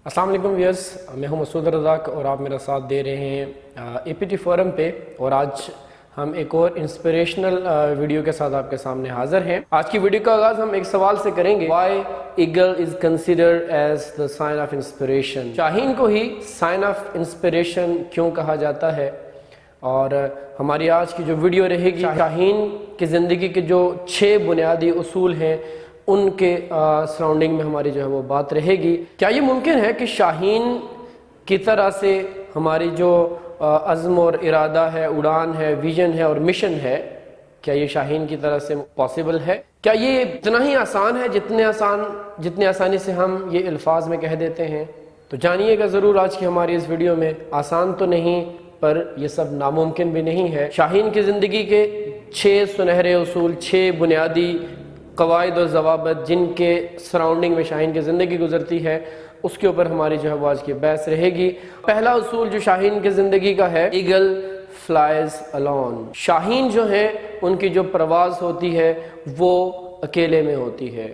अस्सलाम वालेकुम व्यूअर्स, मैं हूं मसूद रज़ाक और आप मेरा साथ दे रहे हैं एपीटी फोरम पे। और आज हम एक और इंस्पिरेशनल वीडियो के साथ आपके सामने हाजिर हैं। आज की वीडियो का आगाज़ हम एक सवाल से करेंगे, why eagle is considered as the sign of inspiration. शाहीन को ही साइन ऑफ इंस्पिरेशन क्यों कहा जाता है। और हमारी आज की जो वीडियो रहेगी, शाहीन की ज़िंदगी के जो 6 बुनियादी उसूल हैं उनके सराउंडिंग में हमारी जो है वो बात रहेगी। क्या ये मुमकिन है कि शाहीन की तरह से हमारी जो अज़्म और इरादा है, उड़ान है, विजन है और मिशन है, क्या ये शाहीन की तरह से पॉसिबल है? क्या ये इतना ही आसान है जितने आसानी से हम ये अल्फाज में कह देते हैं? तो जानिएगा ज़रूर आज की हमारी इस वीडियो में। आसान तो नहीं, पर ये सब नामुमकिन भी नहीं है। शाहीन की ज़िंदगी के 6 सुनहरे उसूल, 6 बुनियादी कवायद और ज़वाबित जिनके सराउंडिंग में शाहीन की ज़िंदगी गुजरती है, उसके ऊपर हमारी जो है वो आज की बहस रहेगी। पहला उसूल जो शाहीन की ज़िंदगी का है, ईगल फ्लाइज अलोन। शाहीन जो है उनकी जो परवाज़ होती है वो अकेले में होती है,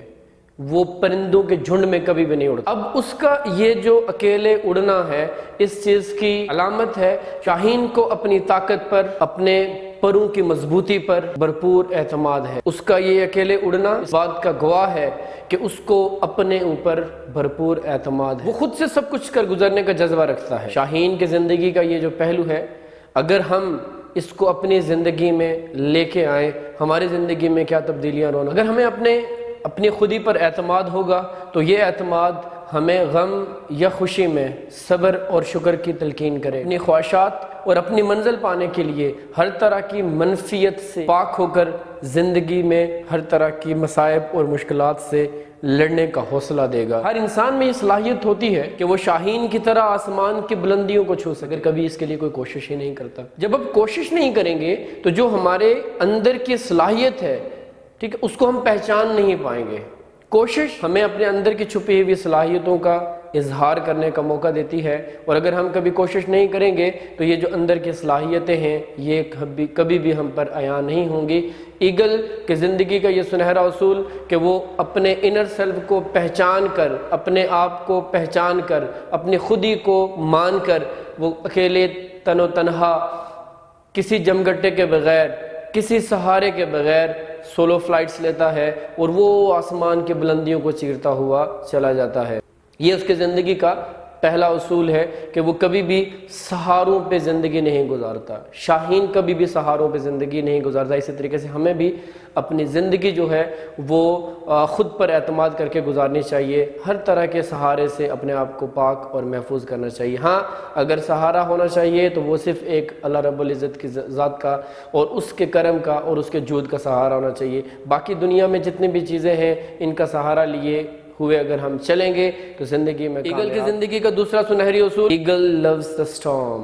वो परिंदों के झुंड में कभी भी नहीं उड़ता। अब उसका ये जो अकेले उड़ना है, इस चीज़ की अलामत है शाहीन को अपनी ताकत पर, अपने परों की मजबूती पर भरपूर एतमाद है। उसका ये अकेले उड़ना इस बात का गवाह है कि उसको अपने ऊपर भरपूर एतमाद है। वो खुद से सब कुछ कर गुजरने का जज्बा रखता है। शाहीन की ज़िंदगी का ये जो पहलू है, अगर हम इसको अपनी ज़िंदगी में लेके आए, हमारी ज़िंदगी में क्या तब्दीलियाँ रोना। अगर हमें अपनी खुदी पर एतमाद होगा तो ये एतमाद हमें गम या खुशी में सब्र और शुक्र की तलकीन करे। अपनी ख्वाहिशात और अपनी मंजिल पाने के लिए हर तरह की मनफियत से पाक होकर ज़िंदगी में हर तरह की मसाइब और मुश्किलात से लड़ने का हौसला देगा। हर इंसान में ये सलाहियत होती है कि वो शाहीन की तरह आसमान की बुलंदियों को छू सके, कभी इसके लिए कोई कोशिश ही नहीं करता। जब आप कोशिश नहीं करेंगे तो जो हमारे अंदर की सलाहियत है, ठीक है, उसको हम पहचान नहीं पाएंगे। कोशिश हमें अपने अंदर की छुपी हुई सलाहियतों का इजहार करने का मौका देती है, और अगर हम कभी कोशिश नहीं करेंगे तो ये जो अंदर की सलाहियतें हैं ये कभी भी हम पर आया नहीं होंगी। ईगल की ज़िंदगी का ये सुनहरा उसूल कि वो अपने इनर सेल्फ को पहचान कर, अपने आप को पहचान कर, अपनी खुदी को मान कर, वो अकेले तनो तन्हा, किसी जमगट्टे के बगैर, किसी सहारे के बगैर सोलो फ्लाइट्स लेता है और वो आसमान की बुलंदियों को चीरता हुआ चला जाता है। ये उसकी ज़िंदगी का पहला उसूल है कि वो कभी भी सहारों पे ज़िंदगी नहीं गुजारता। शाहीन कभी भी सहारों पे ज़िंदगी नहीं गुजारता। इसी तरीके से हमें भी अपनी ज़िंदगी जो है वो ख़ुद पर एतमाद करके गुजारनी चाहिए। हर तरह के सहारे से अपने आप को पाक और महफूज करना चाहिए। हाँ, अगर सहारा होना चाहिए तो वो सिर्फ़ एक अल्लाह रब्बुल इज़्ज़त की ज़ात का और उसके करम का और उसके जूद का सहारा होना चाहिए। बाकी दुनिया में जितनी भी चीज़ें हैं, इनका सहारा लिए हुए अगर हम चलेंगे तो जिंदगी में। ईगल की जिंदगी का दूसरा सुनहरी उसूल, eagle loves the storm.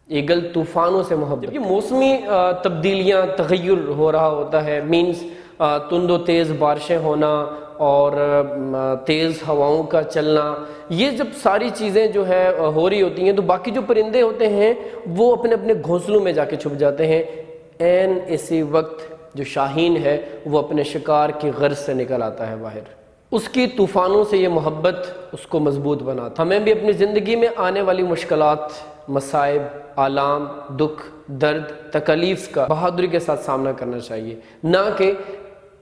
Eagle तूफानों से मोहब्बत। जब मौसमी तब्दीलियां, तगय्युर हो रहा होता है, मीन्स तुंदो तेज़ बारिशें होना और तेज़ हवाओं का चलना, ये जब सारी चीज़ें जो है हो रही होती हैं तो बाकी जो परिंदे होते हैं वो अपने अपने घोंसलों में जाके छुप जाते हैं। एन इसी वक्त जो शाहीन है वो अपने शिकार की गर्ज से निकल आता है बाहर। उसकी तूफ़ानों से ये मोहब्बत उसको मजबूत बनाता। हमें भी अपनी ज़िंदगी में आने वाली मुश्किलात, मसाइब, आलाम, दुख, दर्द, तकलीफ़ का बहादुरी के साथ सामना करना चाहिए, ना कि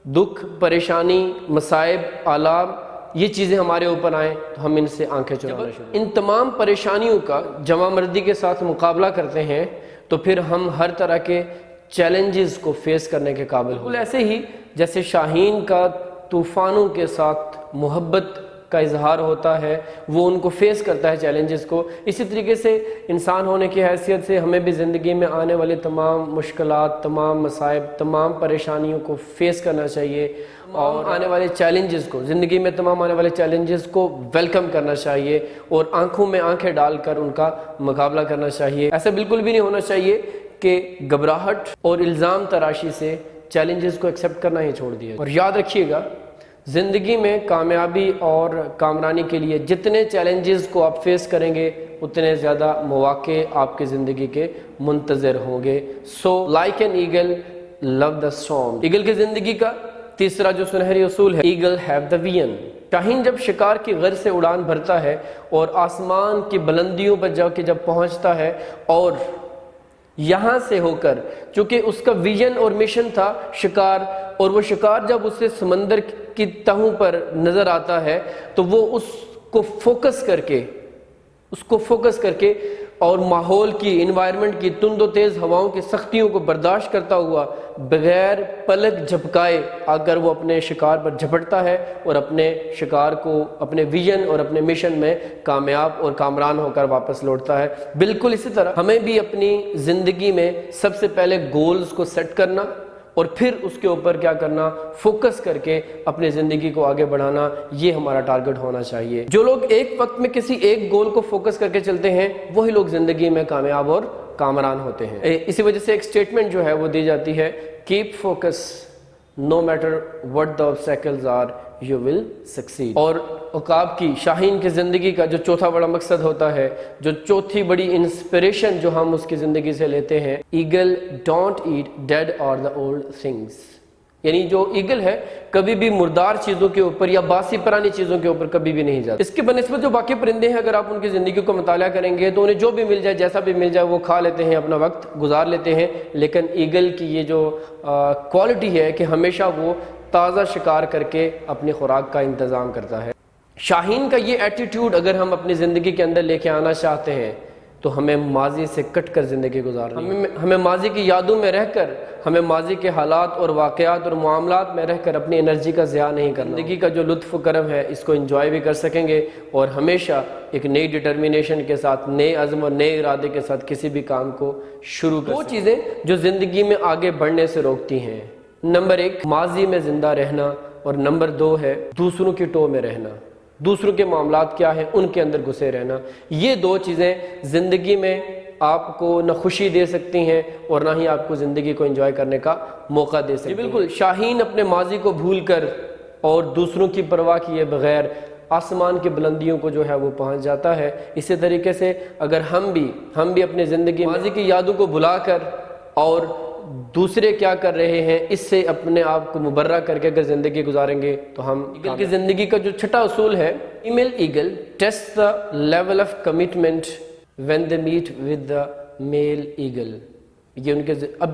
दुख, परेशानी, मसाइब, आलाम ये चीज़ें हमारे ऊपर आएँ तो हम इनसे आंखें चुराना शुरू। इन तमाम परेशानियों का जमा मर्दी के साथ मुकाबला करते हैं तो फिर हम हर तरह के चैलेंजेस को फेस करने के काबिल हो। ऐसे ही जैसे शाहीन का तूफ़ानों के साथ मोहब्बत का इजहार होता है, वो उनको फेस करता है चैलेंजेस को, इसी तरीके से इंसान होने की हैसियत से हमें भी ज़िंदगी में आने वाली तमाम मुश्किलात, तमाम मसाइब, तमाम परेशानियों को फेस करना चाहिए और आने वाले चैलेंजेस को, ज़िंदगी में तमाम आने वाले चैलेंजेस को वेलकम करना चाहिए और आंखों में आंखें डालकर उनका मुकाबला करना चाहिए। ऐसा बिल्कुल भी नहीं होना चाहिए कि घबराहट और इल्ज़ाम तराशी से चैलेंजेस को एक्सेप्ट करना ही छोड़ दिया। और याद रखिएगा, ज़िंदगी में कामयाबी और कामरानी के लिए जितने चैलेंजेस को आप फेस करेंगे उतने ज़्यादा मौके आपकी ज़िंदगी के मुंतज़र होंगे। So like an eagle love the storm. Eagle की ज़िंदगी का तीसरा जो सुनहरी उसूल है, ईगल हैव द विजन। شاہین جب شکار کی غرض سے اڑان بھرتا ہے اور آسمان کی بلندیوں پر جا کے جب پہنچتا ہے اور یہاں سے ہو کر، چونکہ اس کا ویژن اور مشن تھا شکار، اور وہ شکار جب اسے سمندر کی تہوں پر نظر آتا ہے تو وہ اس کو فوکس کر کے اور ماحول کی، انوائرمنٹ کی تند و تیز ہواؤں کی سختیوں کو برداشت کرتا ہوا بغیر پلک جھپکائے اگر وہ اپنے شکار پر جھپٹتا ہے اور اپنے شکار کو اپنے ویژن اور اپنے مشن میں کامیاب اور کامران ہو کر واپس لوٹتا ہے۔ بالکل اسی طرح ہمیں بھی اپنی زندگی میں سب سے پہلے گولز کو سیٹ کرنا اور پھر اس کے اوپر کیا کرنا، فوکس کر کے اپنی زندگی کو آگے بڑھانا، یہ ہمارا ٹارگٹ ہونا چاہیے۔ جو لوگ ایک وقت میں کسی ایک گول کو فوکس کر کے چلتے ہیں وہی لوگ زندگی میں کامیاب اور کامران ہوتے ہیں۔ اسی وجہ سے ایک سٹیٹمنٹ جو ہے وہ دی جاتی ہے، keep focus no matter what the obstacles are you will succeed۔ اور عقاب کی، شاہین کی زندگی کا جو چوتھا بڑا مقصد ہوتا ہے، جو چوتھی بڑی انسپریشن جو ہم اس کی زندگی سے لیتے ہیں، ایگل ڈونٹ ایٹ ڈیڈ اور the old things، یعنی جو ایگل ہے کبھی بھی مردار چیزوں کے اوپر یا باسی پرانی چیزوں کے اوپر کبھی بھی نہیں جاتا۔ اس کے بنسبت جو باقی پرندے ہیں اگر آپ ان کی زندگی کو مطالعہ کریں گے تو انہیں جو بھی مل جائے، جیسا بھی مل جائے وہ کھا لیتے ہیں، اپنا وقت گزار لیتے ہیں، لیکن ایگل کی یہ جو کوالٹی ہے کہ ہمیشہ وہ تازہ شکار کر کے اپنی خوراک کا انتظام کرتا ہے۔ شاہین کا یہ ایٹیٹیوڈ اگر ہم اپنی زندگی کے اندر لے کے آنا چاہتے ہیں تو ہمیں ماضی سے کٹ کر زندگی گزارنی، ہمیں ماضی کی یادوں میں رہ کر، ہمیں ماضی کے حالات اور واقعات اور معاملات میں رہ کر اپنی انرجی کا ضیاع نہیں کرنا۔ زندگی کا جو لطف و کرم ہے اس کو انجوائے بھی کر سکیں گے اور ہمیشہ ایک نئی ڈٹرمینیشن کے ساتھ، نئے عزم اور نئے ارادے کے ساتھ کسی بھی کام کو شروع کر سکیں۔ دو چیزیں جو زندگی میں آگے بڑھنے سے روکتی ہیں، نمبر 1 ماضی میں زندہ رہنا اور نمبر 2 ہے دوسروں کی ٹو میں رہنا، دوسروں کے معاملات کیا ہیں ان کے اندر گھسے رہنا۔ یہ دو چیزیں زندگی میں آپ کو نہ خوشی دے سکتی ہیں اور نہ ہی آپ کو زندگی کو انجوائے کرنے کا موقع دے سکتی ہیں۔ بالکل، شاہین اپنے ماضی کو بھول کر اور دوسروں کی پرواہ کیے بغیر آسمان کی بلندیوں کو جو ہے وہ پہنچ جاتا ہے۔ اسی طریقے سے اگر ہم بھی اپنی زندگی ماضی کی یادوں کو بھلا کر اور دوسرے کیا کر رہے ہیں اس سے اپنے آپ کو مبرہ کر کے اگر زندگی گزاریں گے تو ہم ایگل کی زندگی کا جو چھٹا اصول ہے، female eagle test the level of commitment when they meet with the male eagle۔ یہ ان کے اب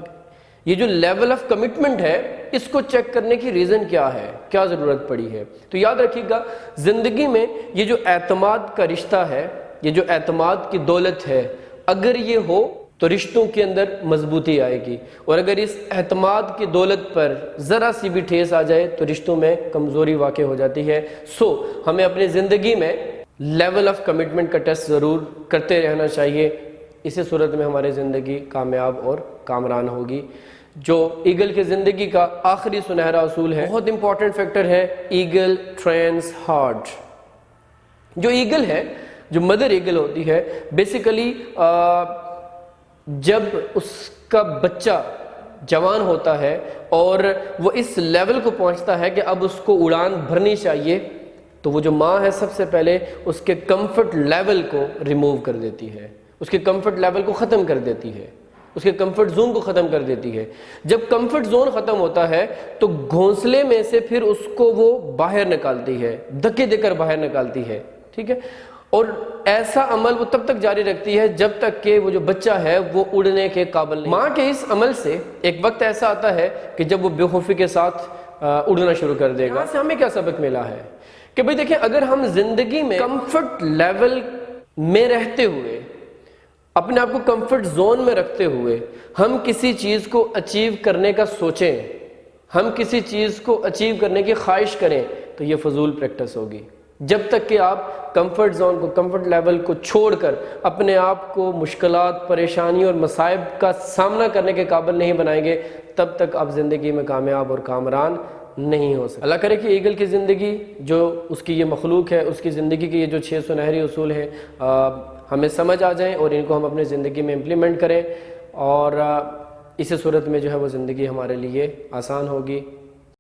یہ جو لیول آف کمٹمنٹ ہے اس کو چیک کرنے کی ریزن کیا ہے، کیا ضرورت پڑی ہے۔ تو یاد رکھیے گا زندگی میں یہ جو اعتماد کا رشتہ ہے، یہ جو اعتماد کی دولت ہے، اگر یہ ہو تو رشتوں کے اندر مضبوطی آئے گی، اور اگر اس اعتماد کی دولت پر ذرا سی بھی ٹھیس آ جائے تو رشتوں میں کمزوری واقع ہو جاتی ہے۔ ہمیں اپنی زندگی میں لیول آف کمٹمنٹ کا ٹیسٹ ضرور کرتے رہنا چاہیے، اسی صورت میں ہماری زندگی کامیاب اور کامران ہوگی۔ جو ایگل کی زندگی کا آخری سنہرا اصول ہے، بہت امپورٹنٹ فیکٹر ہے، ایگل ٹرینز ہارڈ۔ جو ایگل ہے، جو مدر ایگل ہوتی ہے، بیسیکلی جب اس کا بچہ جوان ہوتا ہے اور وہ اس لیول کو پہنچتا ہے کہ اب اس کو اڑان بھرنی چاہیے، تو وہ جو ماں ہے سب سے پہلے اس کے کمفرٹ لیول کو ریموو کر دیتی ہے، اس کے کمفرٹ لیول کو ختم کر دیتی ہے، اس کے کمفرٹ زون کو ختم کر دیتی ہے۔ جب کمفرٹ زون ختم ہوتا ہے تو گھونسلے میں سے پھر اس کو وہ باہر نکالتی ہے، دھکے دے کر باہر نکالتی ہے، ٹھیک ہے، اور ایسا عمل وہ تب تک جاری رکھتی ہے جب تک کہ وہ جو بچہ ہے وہ اڑنے کے قابل نہیں۔ ماں کے اس عمل سے ایک وقت ایسا آتا ہے کہ جب وہ بے خوفی کے ساتھ اڑنا شروع کر دے گا۔ یہاں سے ہمیں کیا سبق ملا ہے کہ بھئی دیکھیں، اگر ہم زندگی میں کمفرٹ لیول میں رہتے ہوئے، اپنے آپ کو کمفرٹ زون میں رکھتے ہوئے ہم کسی چیز کو اچیو کرنے کا سوچیں، ہم کسی چیز کو اچیو کرنے کی خواہش کریں تو یہ فضول پریکٹس ہوگی۔ جب تک کہ آپ کمفرٹ زون کو، کمفرٹ لیول کو چھوڑ کر اپنے آپ کو مشکلات، پریشانی اور مصائب کا سامنا کرنے کے قابل نہیں بنائیں گے، تب تک آپ زندگی میں کامیاب اور کامران نہیں ہو سکتے۔ اللہ کرے کہ ایگل کی زندگی، جو اس کی یہ مخلوق ہے، اس کی زندگی کے یہ جو 6 سنہری اصول ہیں ہمیں سمجھ آ جائیں اور ان کو ہم اپنے زندگی میں امپلیمنٹ کریں، اور اسی صورت میں جو ہے وہ زندگی ہمارے لیے آسان ہوگی۔